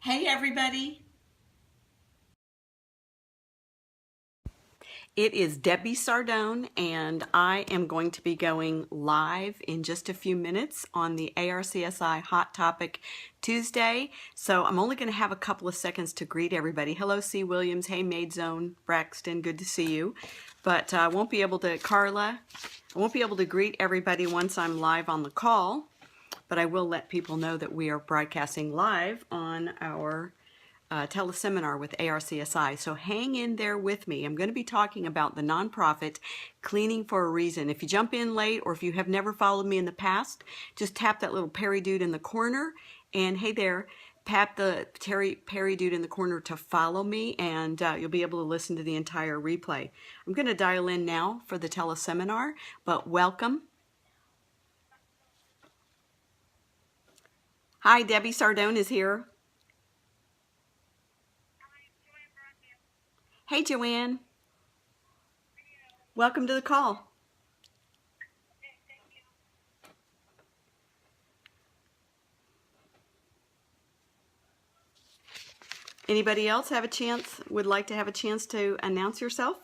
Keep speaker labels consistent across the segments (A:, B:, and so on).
A: Hey everybody! It is Debbie Sardone, and I am going to be going live in just a few minutes on the ARCSI Hot Topic Tuesday. So I'm only going to have a couple of seconds to greet everybody. Hello, C. Williams. Hey, Maidzone. Braxton, good to see you. But I won't be able to, Carla, I won't be able to greet everybody once I'm live on the call, but I will let people know that we are broadcasting live on our teleseminar with ARCSI. So hang in there with me. I'm going to be talking about the nonprofit Cleaning for a Reason. If you jump in late or if you have never followed me in the past, just tap that little Perry dude in the corner and hey there, tap the Perry dude in the corner to follow me, and you'll be able to listen to the entire replay. I'm going to dial in now for the teleseminar, but welcome. Hi, Debbie Sardone is here. Hey, Joanne. Welcome to the call. Anybody else would like to have a chance to announce yourself?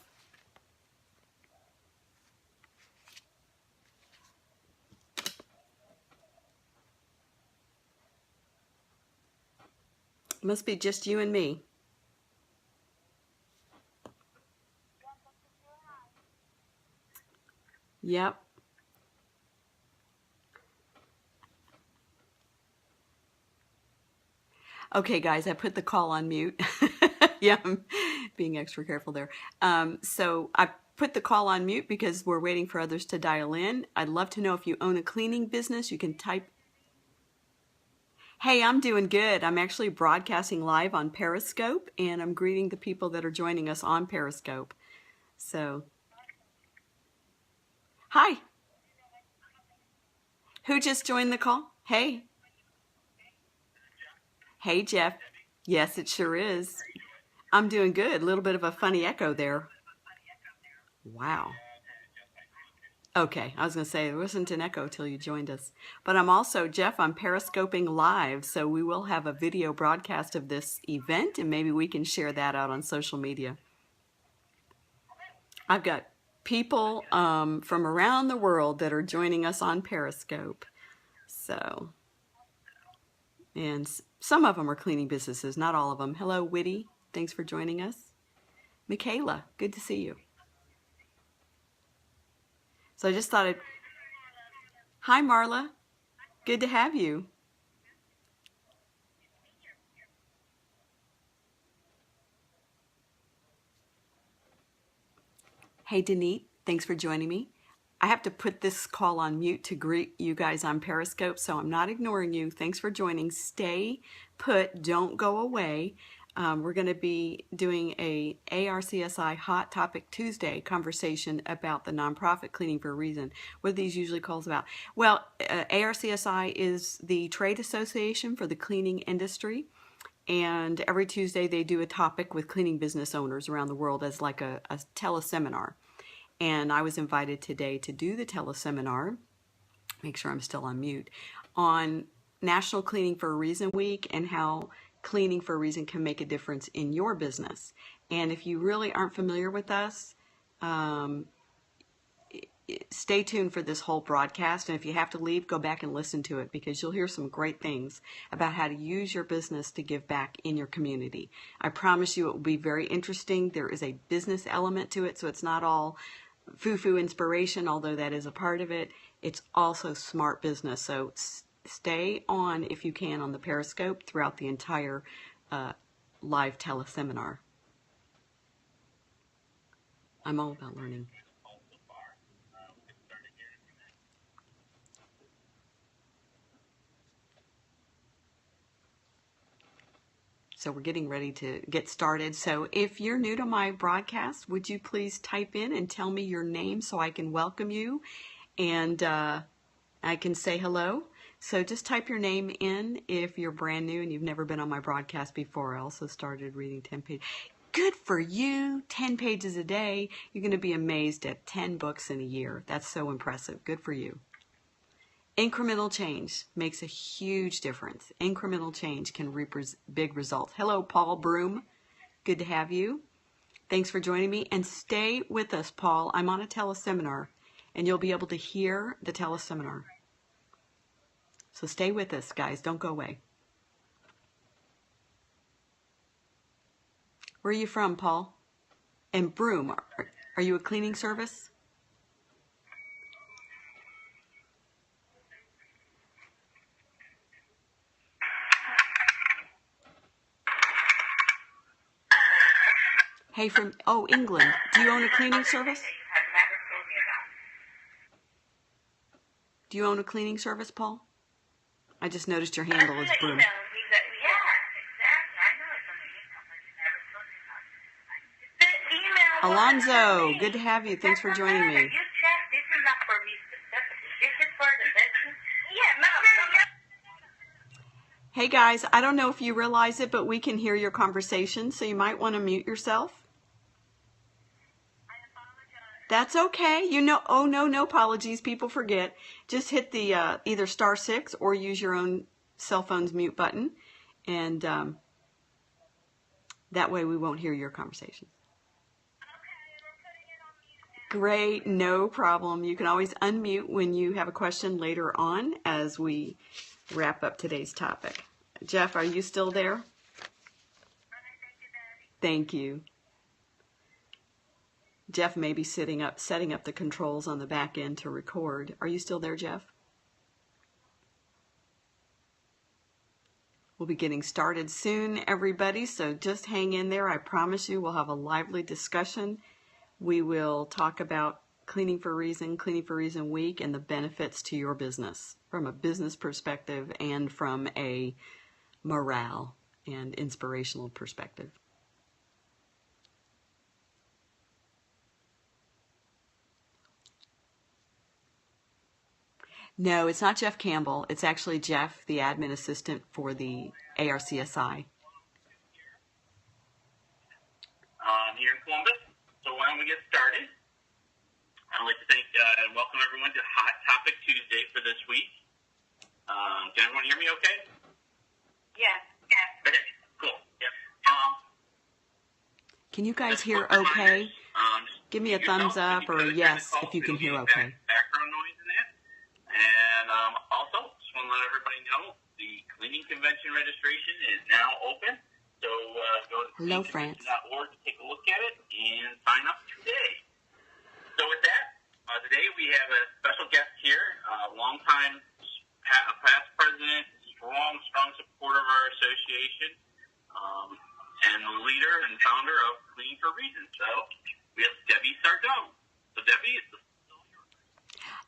A: Must be just you and me. Yep. Okay, guys, I put the call on mute. Yeah, I'm being extra careful there. So I put the call on mute because we're waiting for others to dial in. I'd love to know if you own a cleaning business. You can type. Hey, I'm doing good. I'm actually broadcasting live on Periscope, and I'm greeting the people that are joining us on Periscope. So, hi. Who just joined the call? Hey. Hey, Jeff. Yes, it sure is. I'm doing good. A little bit of a funny echo there. Wow. Okay, I was going to say there wasn't an echo till you joined us. But I'm also, Jeff, I'm periscoping live, so we will have a video broadcast of this event, and maybe we can share that out on social media. I've got people from around the world that are joining us on Periscope. So, and some of them are cleaning businesses, not all of them. Hello, Witty. Thanks for joining us. Michaela, good to see you. So I just thought I'd... Hi, Marla. Good to have you. Hey, Denise. Thanks for joining me. I have to put this call on mute to greet you guys on Periscope, so I'm not ignoring you. Thanks for joining. Stay put. Don't go away. We're going to be doing a ARCSI Hot Topic Tuesday conversation about the nonprofit Cleaning for a Reason. What are these usually calls about? Well, ARCSI is the trade association for the cleaning industry. And every Tuesday they do a topic with cleaning business owners around the world as like a teleseminar. And I was invited today to do the teleseminar, make sure I'm still on mute, on National Cleaning for a Reason Week and how cleaning for a reason can make a difference in your business. And if you really aren't familiar with us, stay tuned for this whole broadcast, and if you have to leave, go back and listen to it because you'll hear some great things about how to use your business to give back in your community. I promise you it will be very interesting. There is a business element to it, so it's not all foo-foo inspiration, although that is a part of it. It's also smart business, so stay on if you can on the Periscope throughout the entire live teleseminar. I'm all about learning. So we're getting ready to get started. So if you're new to my broadcast, would you please type in and tell me your name so I can welcome you and I can say hello. So just type your name in if you're brand new and you've never been on my broadcast before. I also started reading 10 pages. Good for you, 10 pages a day. You're going to be amazed at 10 books in a year. That's so impressive. Good for you. Incremental change makes a huge difference. Incremental change can reap big results. Hello, Paul Broom. Good to have you. Thanks for joining me. And stay with us, Paul. I'm on a teleseminar, and you'll be able to hear the teleseminar. So stay with us, guys. Don't go away. Where are you from, Paul? And Broom, are you a cleaning service? Hey, from, oh, England. Do you own a cleaning service? Do you own a cleaning service, Paul? I just noticed your handle is Broom. Alonzo, good to have you. Thanks for joining me. Hey guys, I don't know if you realize it, but we can hear your conversation, so you might want to mute yourself. That's okay. You know, oh no apologies. People forget. Just hit the either *6 or use your own cell phone's mute button, and that way we won't hear your conversation. Great, no problem. You can always unmute when you have a question later on as we wrap up today's topic. Jeff, are you still there? Thank you. Jeff may be setting up the controls on the back end to record. Are you still there, Jeff? We'll be getting started soon, everybody, so just hang in there. I promise you we'll have a lively discussion. We will talk about Cleaning for Reason Week, and the benefits to your business from a business perspective and from a morale and inspirational perspective. No, it's not Jeff Campbell. It's actually Jeff, the admin assistant for the ARCSI.
B: Here in Columbus. So why don't we get started? I'd like to thank and welcome everyone to Hot Topic Tuesday for this week. Can everyone hear me okay?
C: Yeah.
B: Okay, cool. Yep.
A: Can you guys hear okay? Give me a thumbs up or a yes if you can hear okay.
B: Background noise in that. And also, just want to let everybody know the cleaning convention registration is now open. So go to cleaningconvention.org to take a look at it and sign up today. So with that, today we have a special guest here, longtime past president, strong supporter of our association, and the leader and founder of Cleaning for Reason. So we have Debbie Sardone. So Debbie, it's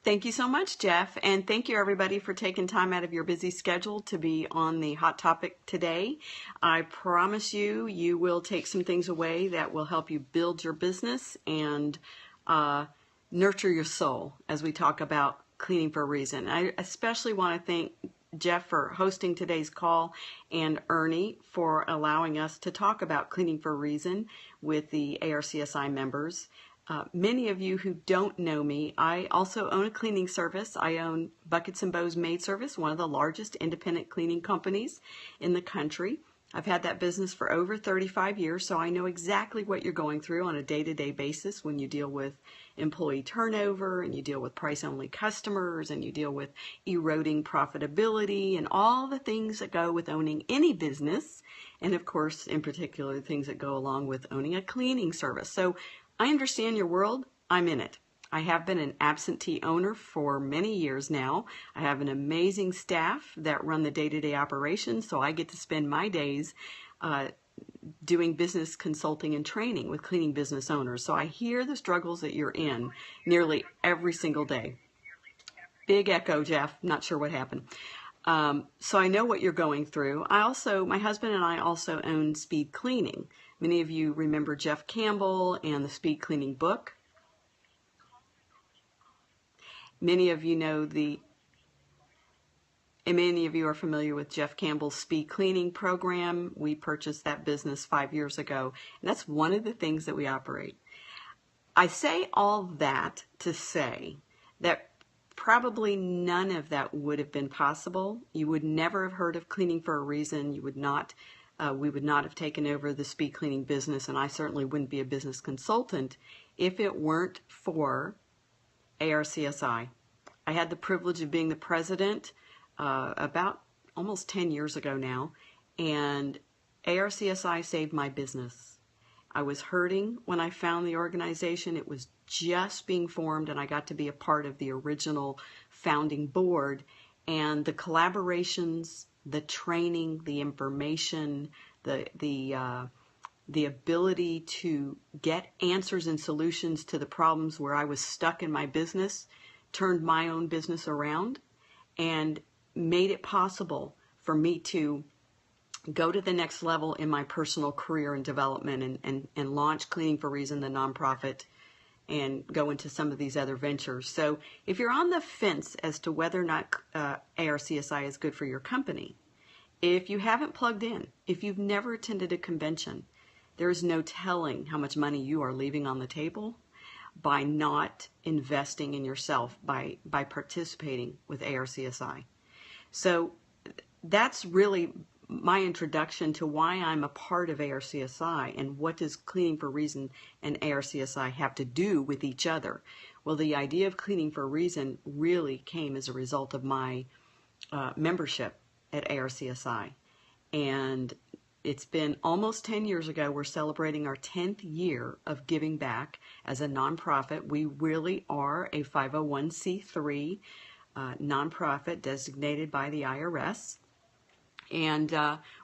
A: Thank you so much, Jeff, and thank you everybody for taking time out of your busy schedule to be on the Hot Topic today. I promise you, you will take some things away that will help you build your business and nurture your soul as we talk about Cleaning for a Reason. I especially want to thank Jeff for hosting today's call and Ernie for allowing us to talk about Cleaning for a Reason with the ARCSI members. Many of you who don't know me, I also own a cleaning service. I own Buckets and Bows Maid Service, one of the largest independent cleaning companies in the country. I've had that business for over 35 years, so I know exactly what you're going through on a day-to-day basis when you deal with employee turnover and you deal with price-only customers and you deal with eroding profitability and all the things that go with owning any business, and of course, in particular, the things that go along with owning a cleaning service. So I understand your world. I'm in it. I have been an absentee owner for many years now. I have an amazing staff that run the day-to-day operations, so I get to spend my days doing business consulting and training with cleaning business owners. So I hear the struggles that you're in nearly every single day. Big echo, Jeff. Not sure what happened. So I know what you're going through. My husband and I also own Speed Cleaning. Many of you remember Jeff Campbell and the Speed Cleaning book. Many of you know and many of you are familiar with Jeff Campbell's Speed Cleaning program. We purchased that business 5 years ago, and that's one of the things that we operate. I say all that to say that probably none of that would have been possible. You would never have heard of Cleaning for a Reason. You would not, we would not have taken over the speed cleaning business, and I certainly wouldn't be a business consultant if it weren't for ARCSI. I had the privilege of being the president about almost 10 years ago now, and ARCSI saved my business. I was hurting when I found the organization. It was just being formed, and I got to be a part of the original founding board. And the collaborations, the training, the information, the ability to get answers and solutions to the problems where I was stuck in my business turned my own business around and made it possible for me to go to the next level in my personal career and development and launch Cleaning for a Reason, the nonprofit, and go into some of these other ventures. So if you're on the fence as to whether or not ARCSI is good for your company, if you haven't plugged in, if you've never attended a convention, there is no telling how much money you are leaving on the table by not investing in yourself, by participating with ARCSI. So that's really my introduction to why I'm a part of ARCSI and what does Cleaning for a Reason and ARCSI have to do with each other. Well, the idea of Cleaning for a Reason really came as a result of my membership at ARCSI. And it's been almost 10 years ago. We're celebrating our 10th year of giving back as a nonprofit. We really are a 501c3 nonprofit designated by the IRS. And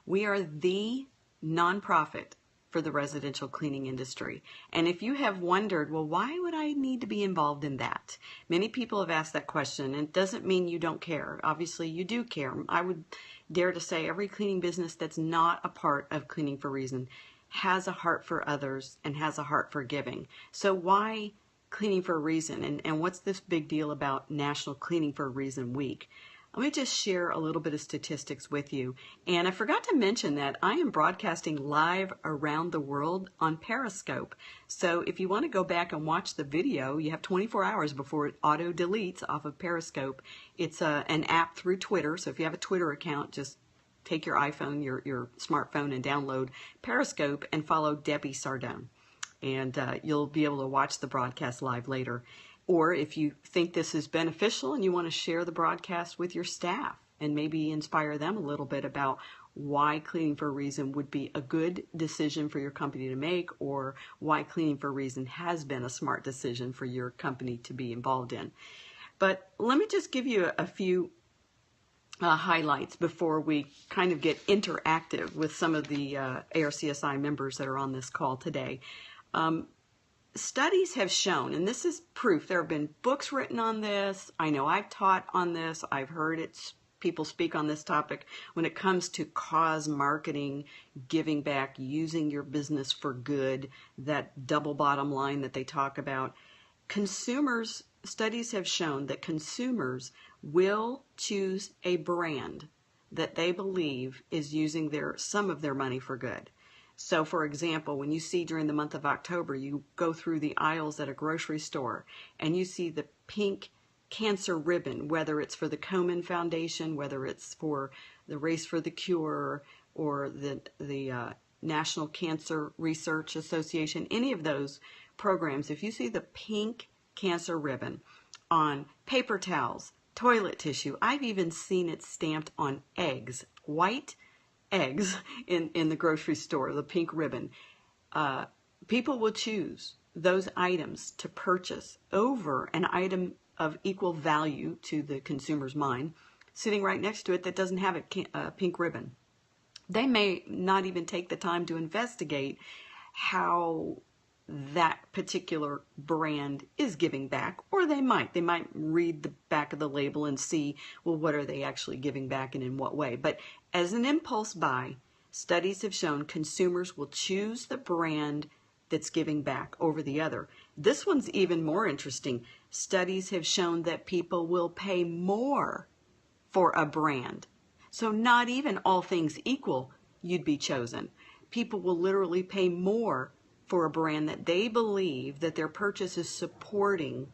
A: we are the nonprofit for the residential cleaning industry. And if you have wondered, well, why would I need to be involved in that? Many people have asked that question, and it doesn't mean you don't care. Obviously, you do care. I would dare to say every cleaning business that's not a part of Cleaning for a Reason has a heart for others and has a heart for giving. So why Cleaning for a Reason? And what's this big deal about National Cleaning for a Reason Week? Let me just share a little bit of statistics with you. And I forgot to mention that I am broadcasting live around the world on Periscope. So if you want to go back and watch the video, you have 24 hours before it auto deletes off of Periscope. It's an app through Twitter. So if you have a Twitter account, just take your iPhone, your smartphone, and download Periscope and follow Debbie Sardone. And you'll be able to watch the broadcast live later. Or if you think this is beneficial and you want to share the broadcast with your staff and maybe inspire them a little bit about why Cleaning for a Reason would be a good decision for your company to make, or why Cleaning for a Reason has been a smart decision for your company to be involved in. But let me just give you a few highlights before we kind of get interactive with some of the ARCSI members that are on this call today. Studies have shown, and this is proof, there have been books written on this. I know I've taught on this. I've heard people speak on this topic when it comes to cause marketing, giving back, using your business for good, that double bottom line that they talk about. Studies have shown that consumers will choose a brand that they believe is using some of their money for good. So, for example, when you see during the month of October, you go through the aisles at a grocery store and you see the pink cancer ribbon, whether it's for the Komen Foundation, whether it's for the Race for the Cure or the National Cancer Research Association, any of those programs, if you see the pink cancer ribbon on paper towels, toilet tissue, I've even seen it stamped on eggs, white eggs in the grocery store, the pink ribbon. People will choose those items to purchase over an item of equal value to the consumer's mind sitting right next to it that doesn't have a pink ribbon. They may not even take the time to investigate how that particular brand is giving back, or they might read the back of the label and see, well, what are they actually giving back and in what way. But as an impulse buy, studies have shown consumers will choose the brand that's giving back over the other. This one's even more interesting. Studies have shown that people will pay more for a brand. So not even all things equal, you'd be chosen. People will literally pay more for a brand that they believe that their purchase is supporting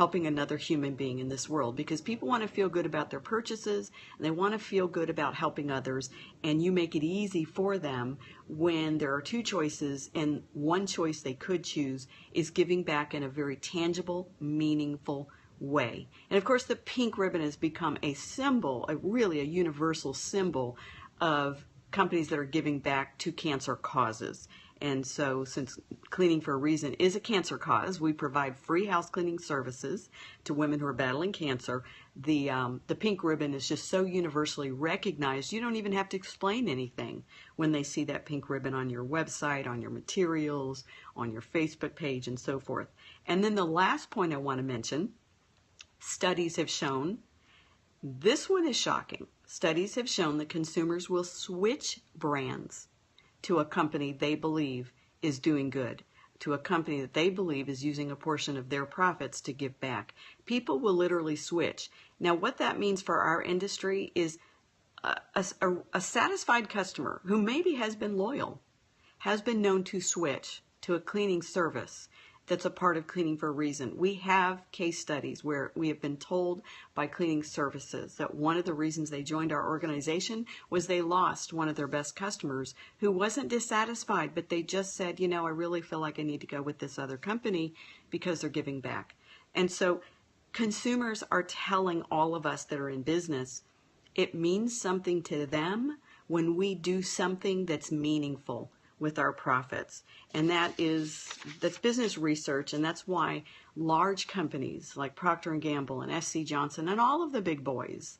A: helping another human being in this world, because people want to feel good about their purchases and they want to feel good about helping others, and you make it easy for them when there are two choices and one choice they could choose is giving back in a very tangible, meaningful way. And of course the pink ribbon has become a symbol, really a universal symbol of companies that are giving back to cancer causes. And so since Cleaning for a Reason is a cancer cause, we provide free house cleaning services to women who are battling cancer. The pink ribbon is just so universally recognized, you don't even have to explain anything when they see that pink ribbon on your website, on your materials, on your Facebook page, and so forth. And then the last point I want to mention, studies have shown, this one is shocking, studies have shown that consumers will switch brands to a company they believe is doing good, to a company that they believe is using a portion of their profits to give back. People will literally switch. Now, what that means for our industry is a satisfied customer who maybe has been loyal, has been known to switch to a cleaning service that's a part of Cleaning for a Reason. We have case studies where we have been told by cleaning services that one of the reasons they joined our organization was they lost one of their best customers who wasn't dissatisfied, but they just said, you know, I really feel like I need to go with this other company because they're giving back. And so consumers are telling all of us that are in business, it means something to them when we do something that's meaningful with our profits. And that's business research, and that's why large companies like Procter & Gamble and SC Johnson and all of the big boys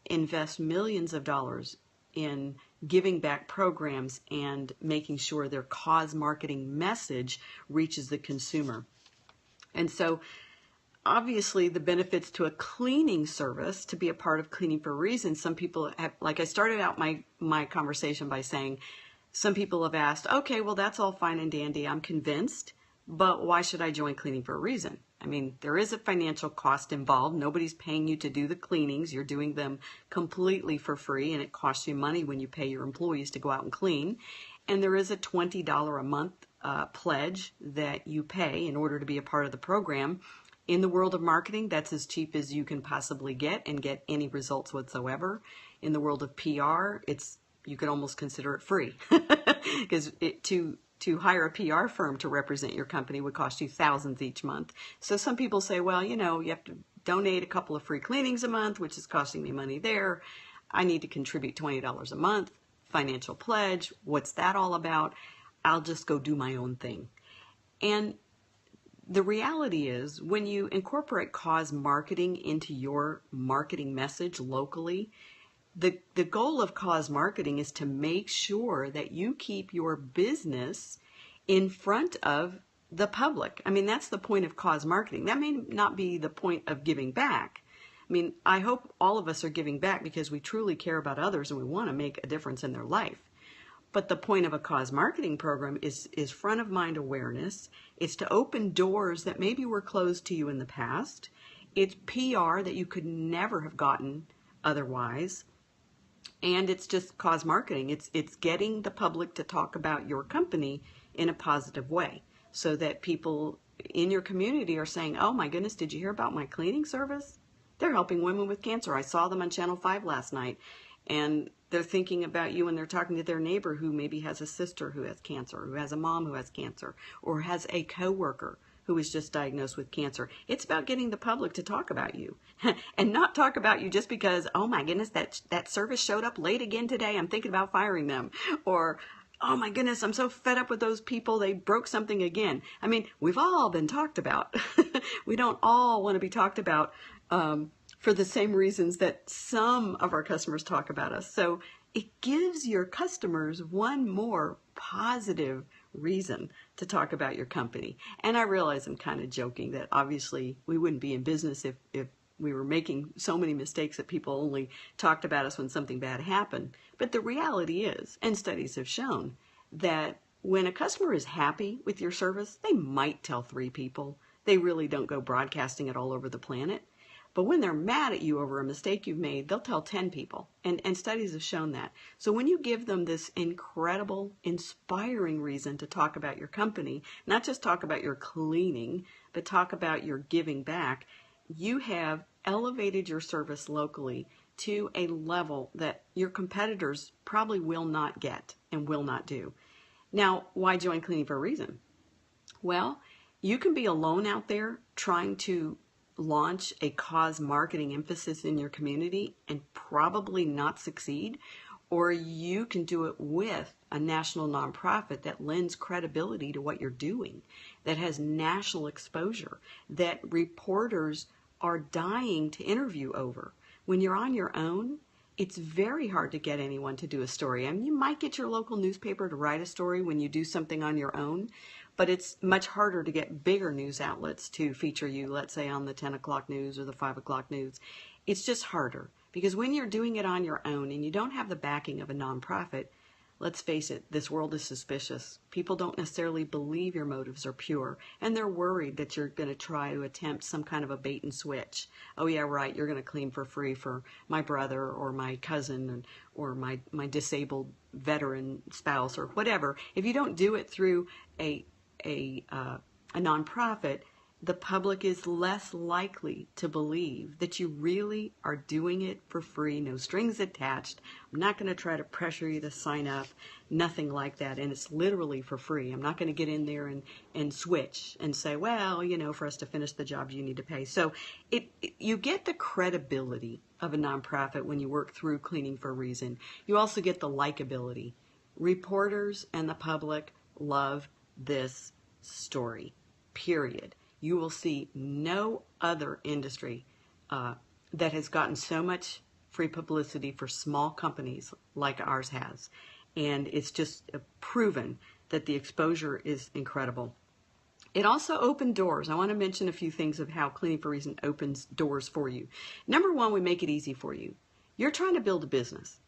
A: invest millions of dollars in giving back programs and making sure their cause marketing message reaches the consumer. And so obviously the benefits to a cleaning service, to be a part of Cleaning for a Reason, some people have, like I started out my conversation by saying, some people have asked, okay, well, that's all fine and dandy. I'm convinced, but why should I join Cleaning for a Reason? I mean, there is a financial cost involved. Nobody's paying you to do the cleanings. You're doing them completely for free, and it costs you money when you pay your employees to go out and clean. And there is a $20 a month pledge that you pay in order to be a part of the program. In the world of marketing, that's as cheap as you can possibly get and get any results whatsoever. In the world of PR, you could almost consider it free because to hire a PR firm to represent your company would cost you thousands each month. So some people say, well, you know, you have to donate a couple of free cleanings a month, which is costing me money there. I need to contribute $20 a month. Financial pledge. What's that all about? I'll just go do my own thing. And the reality is, when you incorporate cause marketing into your marketing message locally, the goal of cause marketing is to make sure that you keep your business in front of the public. I mean, that's the point of cause marketing. That may not be the point of giving back. I mean, I hope all of us are giving back because we truly care about others and we want to make a difference in their life. But the point of a cause marketing program is front of mind awareness. It's to open doors that maybe were closed to you in the past. It's PR that you could never have gotten otherwise. And it's just cause marketing. It's getting the public to talk about your company in a positive way so that people in your community are saying, oh my goodness, did you hear about my cleaning service? They're helping women with cancer. I saw them on Channel 5 last night. And they're thinking about you, and they're talking to their neighbor who maybe has a sister who has cancer, who has a mom who has cancer, or has a coworker who was just diagnosed with cancer. It's about getting the public to talk about you and not talk about you just because, oh my goodness, that service showed up late again today. I'm thinking about firing them. Or, oh my goodness, I'm so fed up with those people. They broke something again. I mean, we've all been talked about. We don't all want to be talked about for the same reasons that some of our customers talk about us. So it gives your customers one more positive reason to talk about your company. And I realize I'm kind of joking that obviously we wouldn't be in business if we were making so many mistakes that people only talked about us when something bad happened. But the reality is, and studies have shown, that when a customer is happy with your service, they might tell 3 people. They really don't go broadcasting it all over the planet. But when they're mad at you over a mistake you've made, they'll tell 10 people. And studies have shown that. So when you give them this incredible, inspiring reason to talk about your company, not just talk about your cleaning, but talk about your giving back, you have elevated your service locally to a level that your competitors probably will not get and will not do. Now, why join Cleaning for a Reason? Well, you can be alone out there trying to launch a cause marketing emphasis in your community and probably not succeed, or you can do it with a national nonprofit that lends credibility to what you're doing, that has national exposure, that reporters are dying to interview over. When you're on your own, it's very hard to get anyone to do a story. I mean, you might get your local newspaper to write a story when you do something on your own, but it's much harder to get bigger news outlets to feature you, let's say on the 10 o'clock news or the 5 o'clock news. It's just harder because when you're doing it on your own and you don't have the backing of a nonprofit, let's face it, this world is suspicious. People don't necessarily believe your motives are pure, and they're worried that you're going to try to attempt some kind of a bait and switch. Oh yeah, right, you're going to clean for free for my brother or my cousin or my disabled veteran spouse or whatever. If you don't do it through a nonprofit, the public is less likely to believe that you really are doing it for free, no strings attached. I'm not going to try to pressure you to sign up, nothing like that. And it's literally for free. I'm not going to get in there and switch and say, well, you know, for us to finish the job, you need to pay. So you get the credibility of a nonprofit when you work through Cleaning for a Reason. You also get the likability. Reporters and the public love this story, period. You will see no other industry that has gotten so much free publicity for small companies like ours has. And it's just proven that the exposure is incredible. It also opened doors. I want to mention a few things of how Cleaning for a Reason opens doors for you. Number one, we make it easy for you. You're trying to build a business.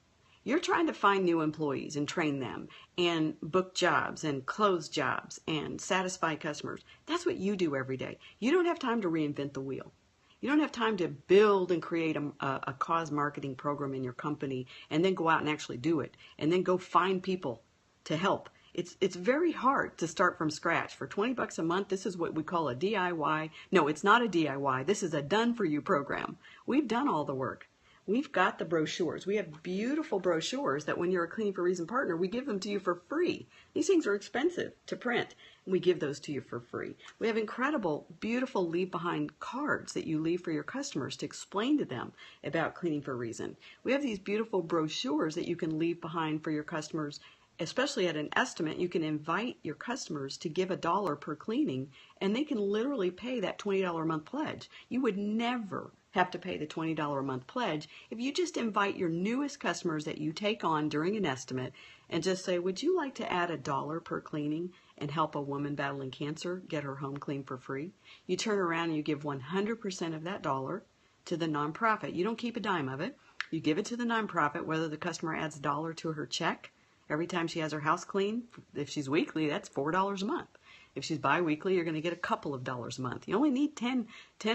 A: You're trying to find new employees and train them and book jobs and close jobs and satisfy customers. That's what you do every day. You don't have time to reinvent the wheel. You don't have time to build and create a cause marketing program in your company and then go out and actually do it and then go find people to help. It's very hard to start from scratch. For $20 a month, this is what we call a DIY. No, it's not a DIY. This is a done-for-you program. We've done all the work. We've got the brochures. We have beautiful brochures that when you're a Cleaning for a Reason partner, we give them to you for free. These things are expensive to print, and we give those to you for free. We have incredible, beautiful leave-behind cards that you leave for your customers to explain to them about Cleaning for a Reason. We have these beautiful brochures that you can leave behind for your customers, especially at an estimate. You can invite your customers to give $1 per cleaning, and they can literally pay that $20 a month pledge. You would never have to pay the $20 a month pledge if you just invite your newest customers that you take on during an estimate and just say, would you like to add $1 per cleaning and help a woman battling cancer get her home clean for free? You turn around and you give 100% of that dollar to the nonprofit. You don't keep a dime of it. You give it to the nonprofit, whether the customer adds $1 to her check every time she has her house cleaned. If she's weekly, that's $4 a month. If she's bi-weekly, you're going to get a couple of dollars a month. You only need 10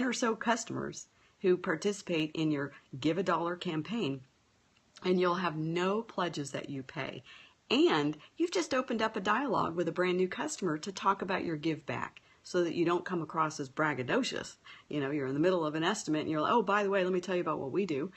A: or so customers who participate in your Give $1 campaign, and you'll have no pledges that you pay. And you've just opened up a dialogue with a brand new customer to talk about your give back so that you don't come across as braggadocious. You know, you're in the middle of an estimate and you're like, oh, by the way, let me tell you about what we do.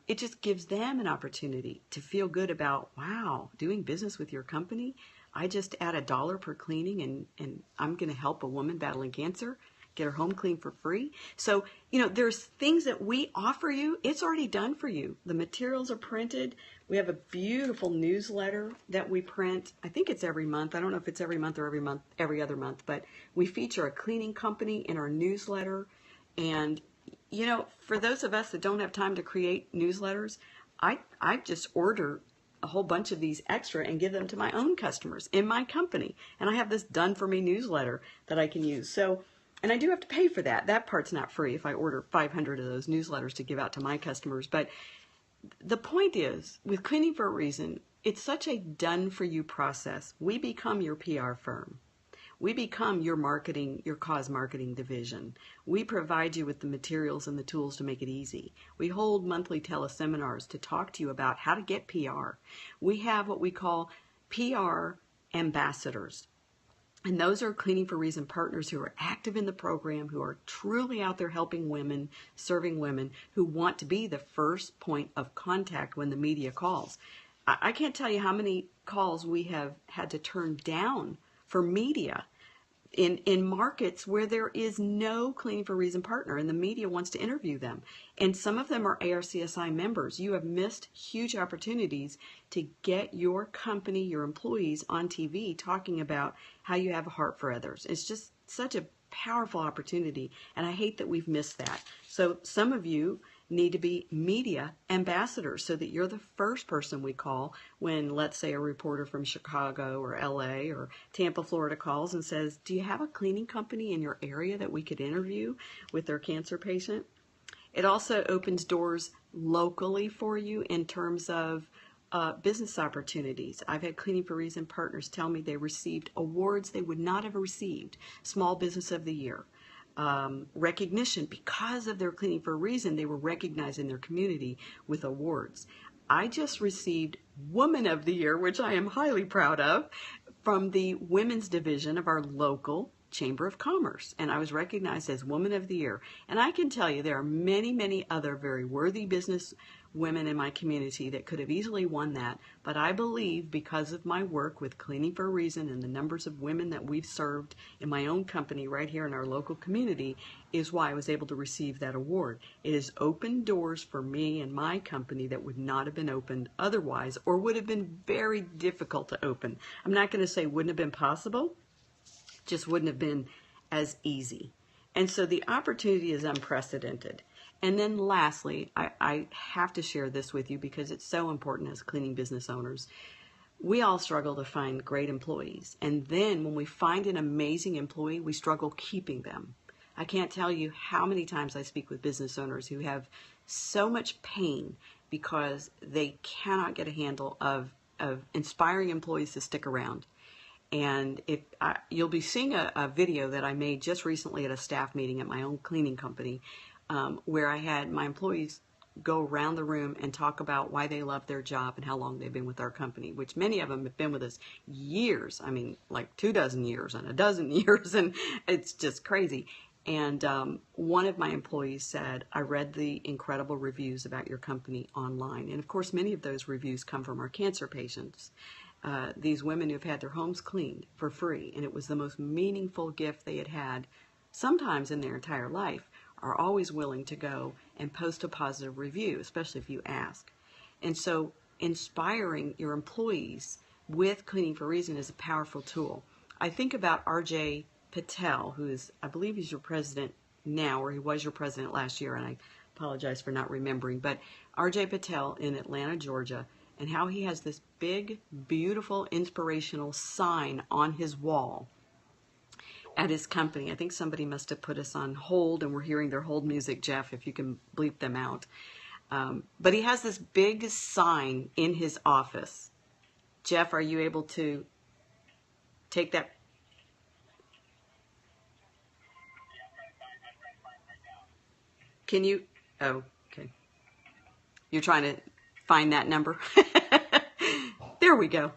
A: It just gives them an opportunity to feel good about, wow, doing business with your company. I just add $1 per cleaning and I'm going to help a woman battling cancer get her home clean for free. So, you know, there's things that we offer you. It's already done for you. The materials are printed. We have a beautiful newsletter that we print. I think it's every month. I don't know if it's every month or every other month, but we feature a cleaning company in our newsletter. And, you know, for those of us that don't have time to create newsletters, I just order a whole bunch of these extra and give them to my own customers in my company. And I have this done for me newsletter that I can use. So, and I do have to pay for that. That part's not free if I order 500 of those newsletters to give out to my customers. But the point is, with Cleaning for a Reason, it's such a done-for-you process. We become your PR firm. We become your marketing, your cause marketing division. We provide you with the materials and the tools to make it easy. We hold monthly teleseminars to talk to you about how to get PR. We have what we call PR ambassadors. And those are Cleaning for Reason partners who are active in the program, who are truly out there helping women, serving women, who want to be the first point of contact when the media calls. I can't tell you how many calls we have had to turn down for media in markets where there is no Cleaning for Reason partner and the media wants to interview them. And some of them are ARCSI members. You have missed huge opportunities to get your company, your employees on TV talking about how you have a heart for others. It's just such a powerful opportunity, and I hate that we've missed that. So some of you need to be media ambassadors so that you're the first person we call when, let's say, a reporter from Chicago or LA or Tampa, Florida calls and says, do you have a cleaning company in your area that we could interview with their cancer patient? It also opens doors locally for you in terms of business opportunities. I've had Cleaning for Reason partners tell me they received awards they would not have received. Small Business of the Year. Recognition because of their Cleaning for a Reason. They were recognized in their community with awards. I just received Woman of the Year, which I am highly proud of, from the women's division of our local Chamber of Commerce, and I was recognized as Woman of the Year. And I can tell you there are many, many other very worthy business women in my community that could have easily won that, but I believe because of my work with Cleaning for a Reason and the numbers of women that we've served in my own company right here in our local community is why I was able to receive that award. It has opened doors for me and my company that would not have been opened otherwise, or would have been very difficult to open. I'm not going to say wouldn't have been possible, just wouldn't have been as easy. And so the opportunity is unprecedented. And then lastly, I have to share this with you because it's so important as cleaning business owners. We all struggle to find great employees. And then when we find an amazing employee, we struggle keeping them. I can't tell you how many times I speak with business owners who have so much pain because they cannot get a handle of inspiring employees to stick around. And you'll be seeing a video that I made just recently at a staff meeting at my own cleaning company, where I had my employees go around the room and talk about why they love their job and how long they've been with our company, which many of them have been with us years. I mean, like 24 years and 12 years, and it's just crazy. And one of my employees said, I read the incredible reviews about your company online. And of course, many of those reviews come from our cancer patients. These women who've had their homes cleaned for free, and it was the most meaningful gift they had had, sometimes in their entire life, are always willing to go and post a positive review, especially if you ask. And so inspiring your employees with Cleaning for a Reason is a powerful tool. I think about RJ Patel, who is, I believe he's your president now, or he was your president last year, and I apologize for not remembering, but RJ Patel in Atlanta, Georgia, and how he has this big, beautiful, inspirational sign on his wall at his company. I think somebody must have put us on hold, and we're hearing their hold music, Jeff, if you can bleep them out. But he has this big sign in his office. Jeff, are you able to take that? Can you? Oh, okay. You're trying to find that number? There we go.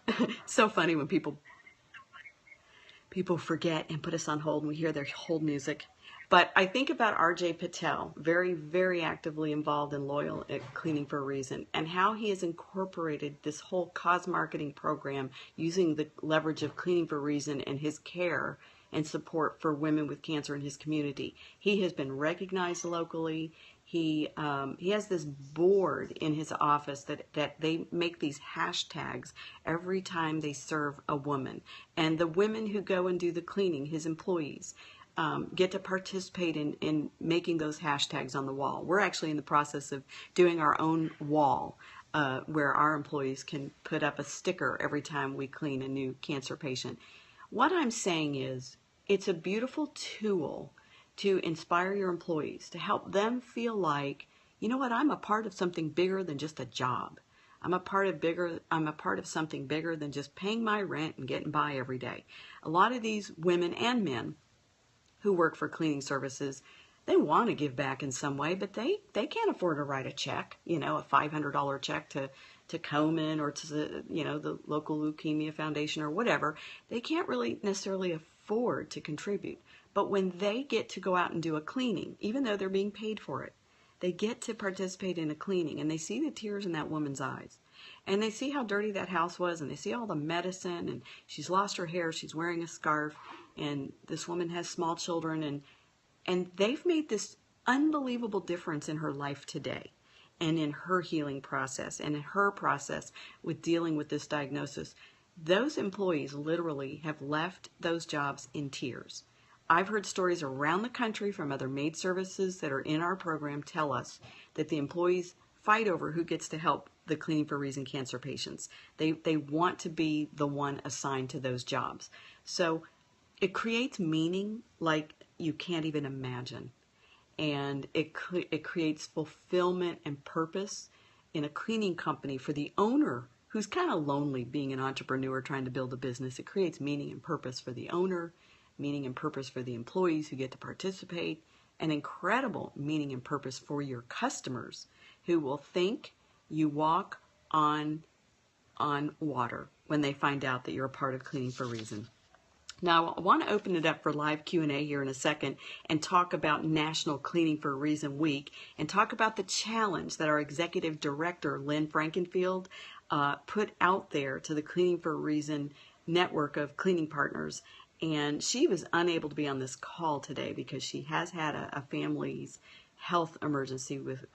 A: So funny when people forget and put us on hold and we hear their hold music. But I think about RJ Patel, very, very actively involved and loyal at Cleaning for a Reason, and how he has incorporated this whole cause marketing program using the leverage of Cleaning for a Reason and his care and support for women with cancer in his community. He has been recognized locally. He has this board in his office that they make these hashtags every time they serve a woman. And the women who go and do the cleaning, his employees, get to participate in making those hashtags on the wall. We're actually in the process of doing our own wall where our employees can put up a sticker every time we clean a new cancer patient. What I'm saying is it's a beautiful tool to inspire your employees, to help them feel like, you know what, I'm a part of something bigger than just a job. I'm a part of something bigger than just paying my rent and getting by every day. A lot of these women and men who work for cleaning services, they want to give back in some way, but they can't afford to write a check, a $500 check to Komen or to the local Leukemia Foundation or whatever. They can't really necessarily afford to contribute. But when they get to go out and do a cleaning, even though they're being paid for it, they get to participate in a cleaning, and they see the tears in that woman's eyes. And they see how dirty that house was, and they see all the medicine, and she's lost her hair, she's wearing a scarf, and this woman has small children, and they've made this unbelievable difference in her life today, and in her healing process, and in her process with dealing with this diagnosis. Those employees literally have left those jobs in tears. I've heard stories around the country from other maid services that are in our program tell us that the employees fight over who gets to help the Cleaning for a Reason cancer patients. They want to be the one assigned to those jobs. So it creates meaning like you can't even imagine. And it creates fulfillment and purpose in a cleaning company for the owner who's kind of lonely being an entrepreneur trying to build a business. It creates meaning and purpose for the owner, meaning and purpose for the employees who get to participate, and incredible meaning and purpose for your customers who will think you walk on water when they find out that you're a part of Cleaning for a Reason. Now, I want to open it up for live Q&A here in a second and talk about National Cleaning for a Reason Week and talk about the challenge that our executive director, Lynn Frankenfield, put out there to the Cleaning for a Reason network of cleaning partners. And she was unable to be on this call today because she has had a family's health emergency with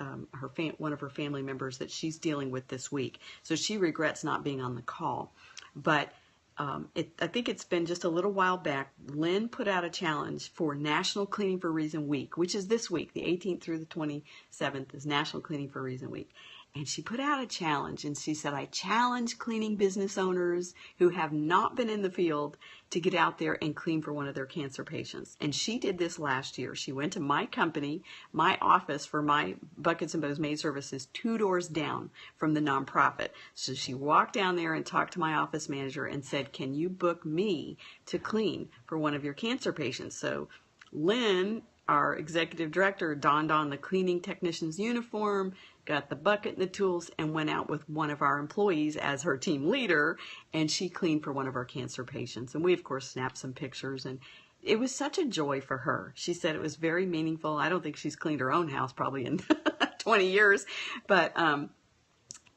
A: one of her family members that she's dealing with this week. So she regrets not being on the call. But I think it's been just a little while back, Lynn put out a challenge for National Cleaning for a Reason Week, which is this week, the 18th through the 27th is National Cleaning for a Reason Week. And she put out a challenge, and she said, I challenge cleaning business owners who have not been in the field to get out there and clean for one of their cancer patients. And she did this last year. She went to my company, my office for my Buckets and Bows Maid Services, 2 doors down from the nonprofit. So she walked down there and talked to my office manager and said, can you book me to clean for one of your cancer patients? So Lynn, our executive director, donned on the cleaning technician's uniform, got the bucket and the tools, and went out with one of our employees as her team leader, and she cleaned for one of our cancer patients. And we, of course, snapped some pictures, and it was such a joy for her. She said it was very meaningful. I don't think she's cleaned her own house probably in 20 years, but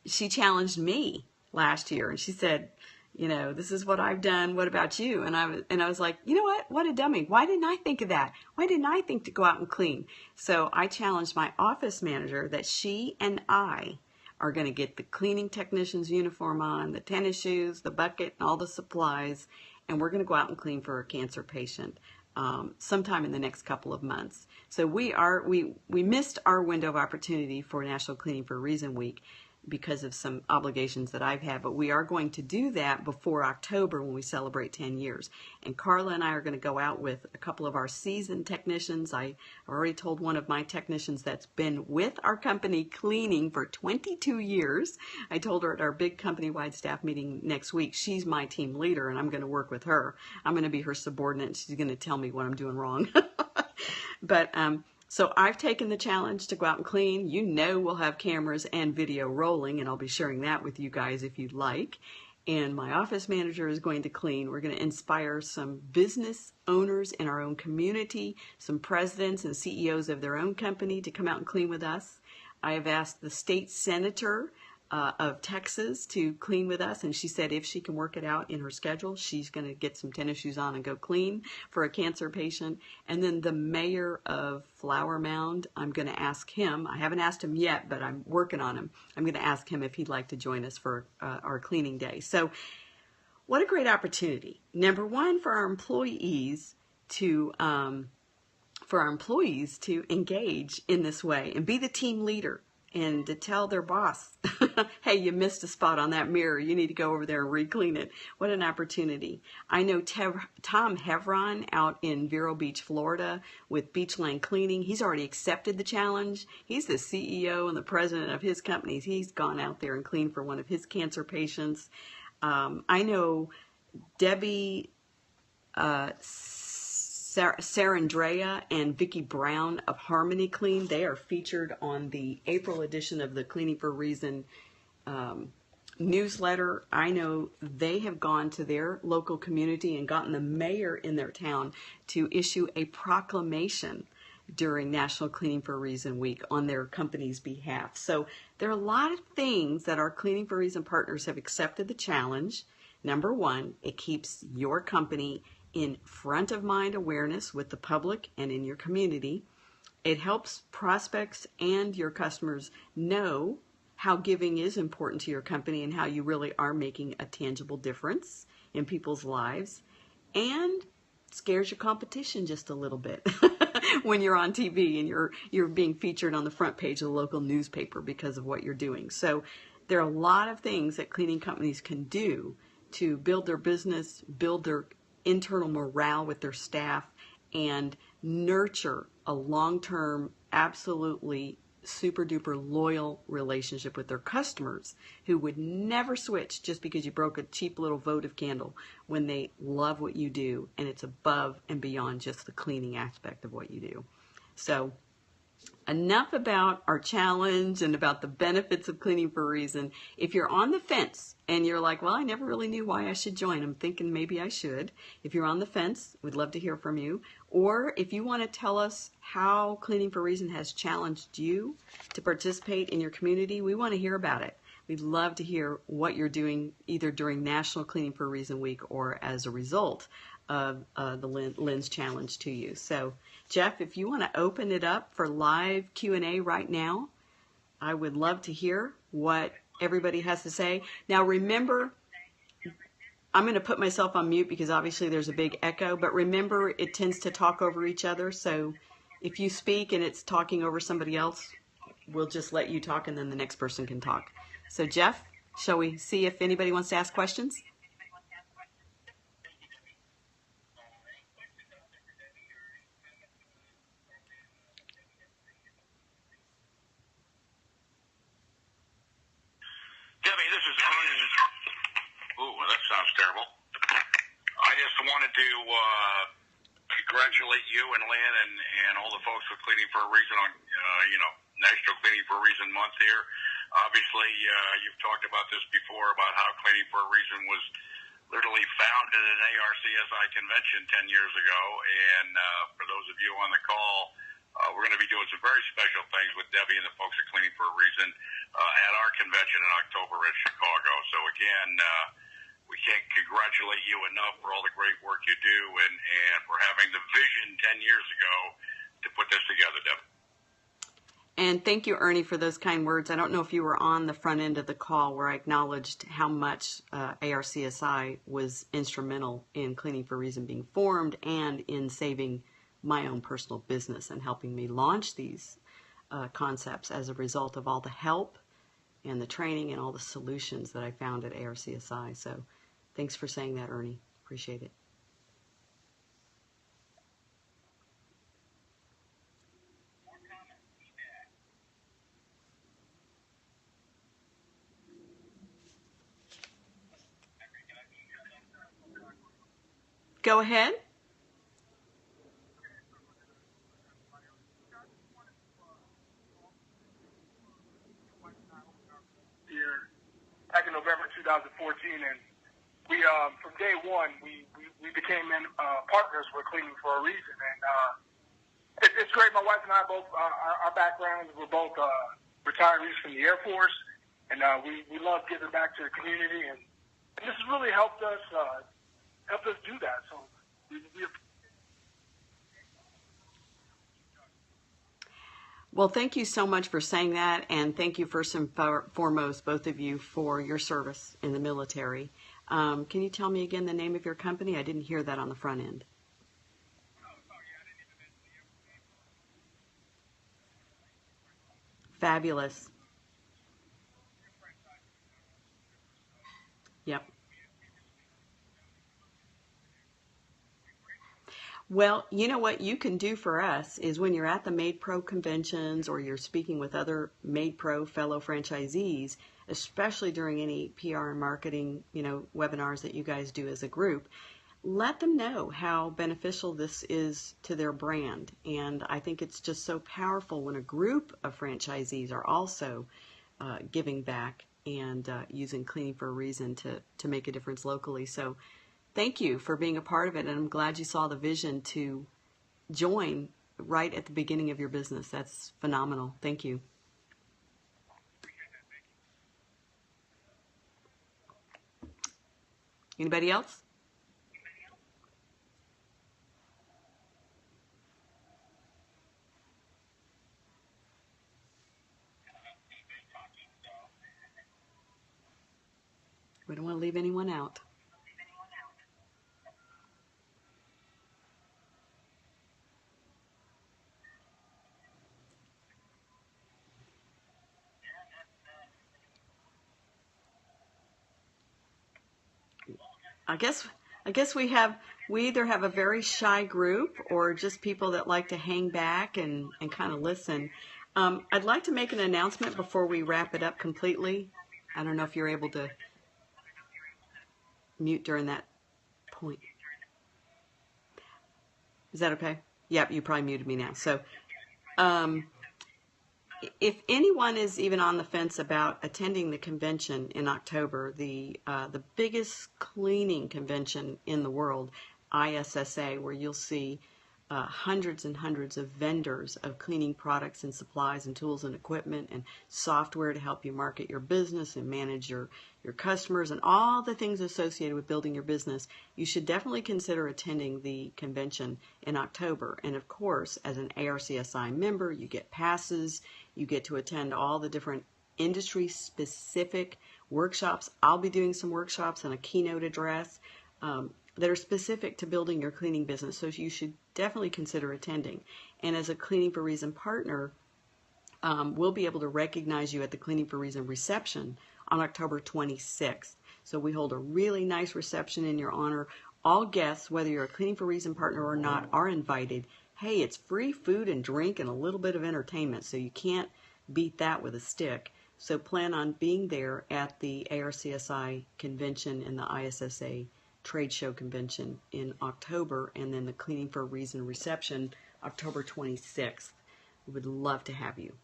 A: she challenged me last year, and she said, this is what I've done. What about you? And I was like, you know what? What a dummy. Why didn't I think of that? Why didn't I think to go out and clean? So I challenged my office manager that she and I are going to get the cleaning technician's uniform on, the tennis shoes, the bucket, and all the supplies, and we're going to go out and clean for a cancer patient sometime in the next couple of months. So we missed our window of opportunity for National Cleaning for a Reason Week because of some obligations that I've had, but we are going to do that before October when we celebrate 10 years. And Carla and I are going to go out with a couple of our seasoned technicians. I already told one of my technicians that's been with our company cleaning for 22 years. I told her at our big company-wide staff meeting next week, she's my team leader and I'm going to work with her. I'm going to be her subordinate and she's going to tell me what I'm doing wrong. But so I've taken the challenge to go out and clean. We'll have cameras and video rolling, and I'll be sharing that with you guys if you'd like. And my office manager is going to clean. We're going to inspire some business owners in our own community, some presidents and CEOs of their own company to come out and clean with us. I have asked the state senator of Texas to clean with us, and she said if she can work it out in her schedule, she's going to get some tennis shoes on and go clean for a cancer patient. And then the mayor of Flower Mound, I'm going to ask him, I haven't asked him yet, but I'm working on him. I'm going to ask him if he'd like to join us for our cleaning day. So what a great opportunity. Number one, for our employees to engage in this way and be the team leader and to tell their boss, hey, you missed a spot on that mirror. You need to go over there and re-clean it. What an opportunity. I know Tom Hevron out in Vero Beach, Florida with Beachland Cleaning. He's already accepted the challenge. He's the CEO and the president of his company. He's gone out there and cleaned for one of his cancer patients. I know Debbie Sarandrea and Vicki Brown of Harmony Clean. They are featured on the April edition of the Cleaning for a Reason newsletter. I know they have gone to their local community and gotten the mayor in their town to issue a proclamation during National Cleaning for a Reason Week on their company's behalf. So there are a lot of things that our Cleaning for a Reason partners have accepted the challenge. Number one, it keeps your company in front of mind awareness with the public and in your community. It helps prospects and your customers know how giving is important to your company and how you really are making a tangible difference in people's lives, and scares your competition just a little bit when you're on TV and you're being featured on the front page of the local newspaper because of what you're doing. So there are a lot of things that cleaning companies can do to build their business, build their internal morale with their staff, and nurture a long-term, absolutely super duper loyal relationship with their customers who would never switch just because you broke a cheap little votive candle when they love what you do and it's above and beyond just the cleaning aspect of what you do. So enough about our challenge and about the benefits of Cleaning for a Reason. If you're on the fence and you're like, well, I never really knew why I should join, I'm thinking maybe I should. If you're on the fence, we'd love to hear from you. Or if you want to tell us how Cleaning for a Reason has challenged you to participate in your community, we want to hear about it. We'd love to hear what you're doing either during National Cleaning for a Reason Week or as a result of the Lynn's Challenge to you. So Jeff, if you want to open it up for live Q&A right now, I would love to hear what everybody has to say. Now remember, I'm going to put myself on mute because obviously there's a big echo, but remember it tends to talk over each other. So if you speak and it's talking over somebody else, we'll just let you talk and then the next person can talk. So Jeff, shall we see if anybody wants to ask questions?
B: Debbie, this is Ernie. Ooh, that sounds terrible. I just wanted to congratulate you and Lynn and all the folks with Cleaning for a Reason on, National Cleaning for a Reason month here. Obviously, you've talked about this before, about how Cleaning for a Reason was literally founded at an ARCSI convention 10 years ago. And for those of you on the call, we're going to be doing some very special things with Debbie and the folks at Cleaning for a Reason at our convention in October in Chicago. So again, we can't congratulate you enough for all the great work you do and for having the vision 10 years ago to put this together, Debbie.
A: And thank you, Ernie, for those kind words. I don't know if you were on the front end of the call where I acknowledged how much ARCSI was instrumental in Cleaning for a Reason being formed and in saving my own personal business and helping me launch these concepts as a result of all the help and the training and all the solutions that I found at ARCSI. So thanks for saying that, Ernie. Appreciate it. Go ahead.
C: Here, back in November 2014, and we from day one we became partners with Cleaning for a Reason, and it's great. My wife and I both our backgrounds, we're both retirees from the Air Force, and we love giving back to the community, and this has really helped us do that. So we
A: Well, thank you so much for saying that, and thank you first and foremost, both of you, for your service in the military. Can you tell me again the name of your company? I didn't hear that on the front end. Fabulous. Yep. Well, you know what you can do for us is when you're at the MadePro conventions or you're speaking with other MadePro fellow franchisees, especially during any PR and marketing, webinars that you guys do as a group, let them know how beneficial this is to their brand. And I think it's just so powerful when a group of franchisees are also giving back and using Cleaning for a Reason to make a difference locally. So thank you for being a part of it, and I'm glad you saw the vision to join right at the beginning of your business. That's phenomenal. Thank you. Anybody else? We don't want to leave anyone out. I guess we either have a very shy group or just people that like to hang back and kind of listen. I'd like to make an announcement before we wrap it up completely. I don't know if you're able to mute during that point. Is that okay? Yep, you probably muted me now. So if anyone is even on the fence about attending the convention in October, the biggest cleaning convention in the world, ISSA, where you'll see hundreds and hundreds of vendors of cleaning products and supplies and tools and equipment and software to help you market your business and manage your customers and all the things associated with building your business, you should definitely consider attending the convention in October. And of course, as an ARCSI member, you get passes, you get to attend all the different industry-specific workshops. I'll be doing some workshops and a keynote address that are specific to building your cleaning business, so you should definitely consider attending. And as a Cleaning for a Reason partner, we'll be able to recognize you at the Cleaning for a Reason reception on October 26th. So we hold a really nice reception in your honor. All guests, whether you're a Cleaning for a Reason partner or not, are invited. Hey, it's free food and drink and a little bit of entertainment, so you can't beat that with a stick. So plan on being there at the ARCSI convention and the ISSA trade show convention in October, and then the Cleaning for a Reason reception October 26th. We would love to have you.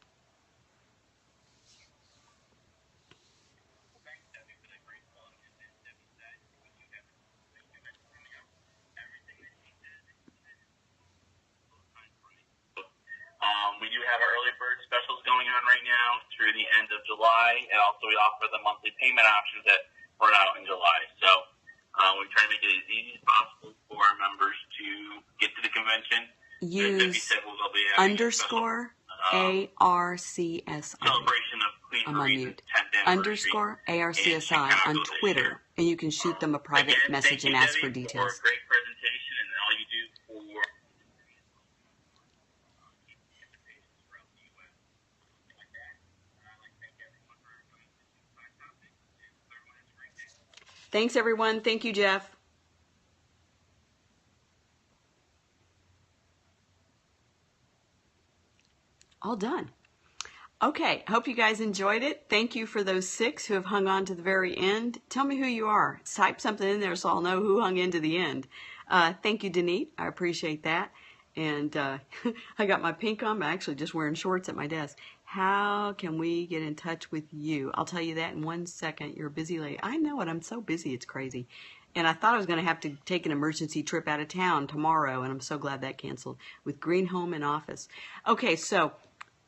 B: We do have our early bird specials going on right now through the end of July, and also we offer the monthly payment options that run out in July. So we try to make it as easy as possible for our members to get to the convention.
A: Use underscore ARCSI.
B: Celebration of Clean
A: I'm on mute. Underscore ARCSI on Twitter, and you can shoot them a private message and ask for details.
B: For a great presentation, and all you do for
A: Thanks, everyone. Thank you, Jeff. All done. Okay, hope you guys enjoyed it. Thank you for those 6 who have hung on to the very end. Tell me who you are. Type something in there so I'll know who hung in to the end. Thank you, Denise. I appreciate that. And I got my pink on. I'm actually just wearing shorts at my desk. How can we get in touch with you? I'll tell you that in 1 second. You're a busy lady. I know it. I'm so busy. It's crazy. And I thought I was going to have to take an emergency trip out of town tomorrow, and I'm so glad that canceled with Green Home and Office. Okay, so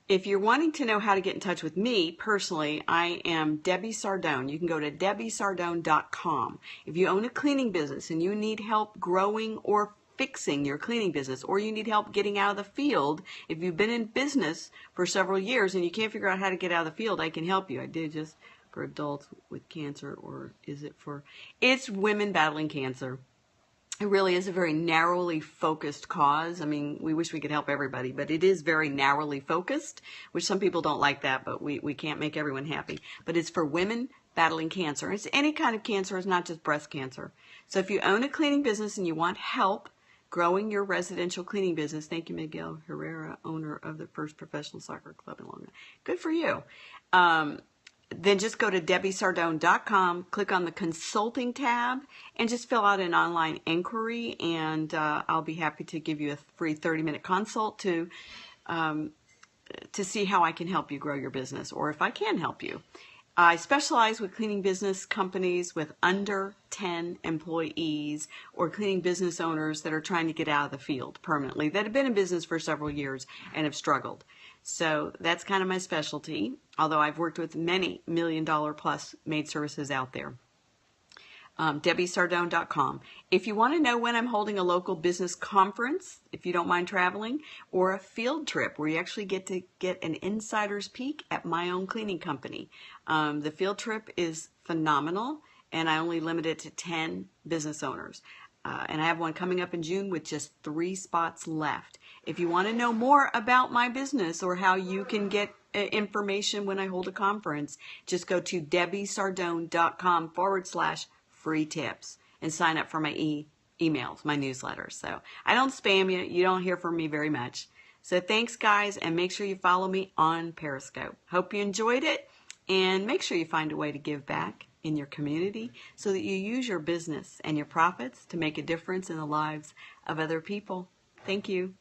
A: if you're wanting to know how to get in touch with me personally, I am Debbie Sardone. You can go to debbiesardone.com. If you own a cleaning business and you need help growing or fixing your cleaning business, or you need help getting out of the field, if you've been in business for several years and you can't figure out how to get out of the field, I can help you. I did just for adults with cancer, or is it for, it's women battling cancer. It really is a very narrowly focused cause. I mean, we wish we could help everybody, but it is very narrowly focused, which some people don't like that, but we can't make everyone happy. But it's for women battling cancer. It's any kind of cancer, it's not just breast cancer. So if you own a cleaning business and you want help growing your residential cleaning business, thank you, Miguel Herrera, owner of the First Professional Soccer Club in Long Island. Good for you. Then just go to DebbieSardone.com, click on the consulting tab, and just fill out an online inquiry, and I'll be happy to give you a free 30-minute consult to see how I can help you grow your business, or if I can help you. I specialize with cleaning business companies with under 10 employees, or cleaning business owners that are trying to get out of the field permanently, that have been in business for several years and have struggled. So that's kind of my specialty, although I've worked with many $1 million plus maid services out there. DebbieSardone.com. If you want to know when I'm holding a local business conference, if you don't mind traveling, or a field trip where you actually get to get an insider's peek at my own cleaning company. The field trip is phenomenal, and I only limit it to 10 business owners. And I have one coming up in June with just 3 spots left. If you want to know more about my business or how you can get information when I hold a conference, just go to DebbieSardone.com/free tips and sign up for my emails, my newsletter. So I don't spam you. You don't hear from me very much. So thanks, guys, and make sure you follow me on Periscope. Hope you enjoyed it, and make sure you find a way to give back in your community so that you use your business and your profits to make a difference in the lives of other people. Thank you.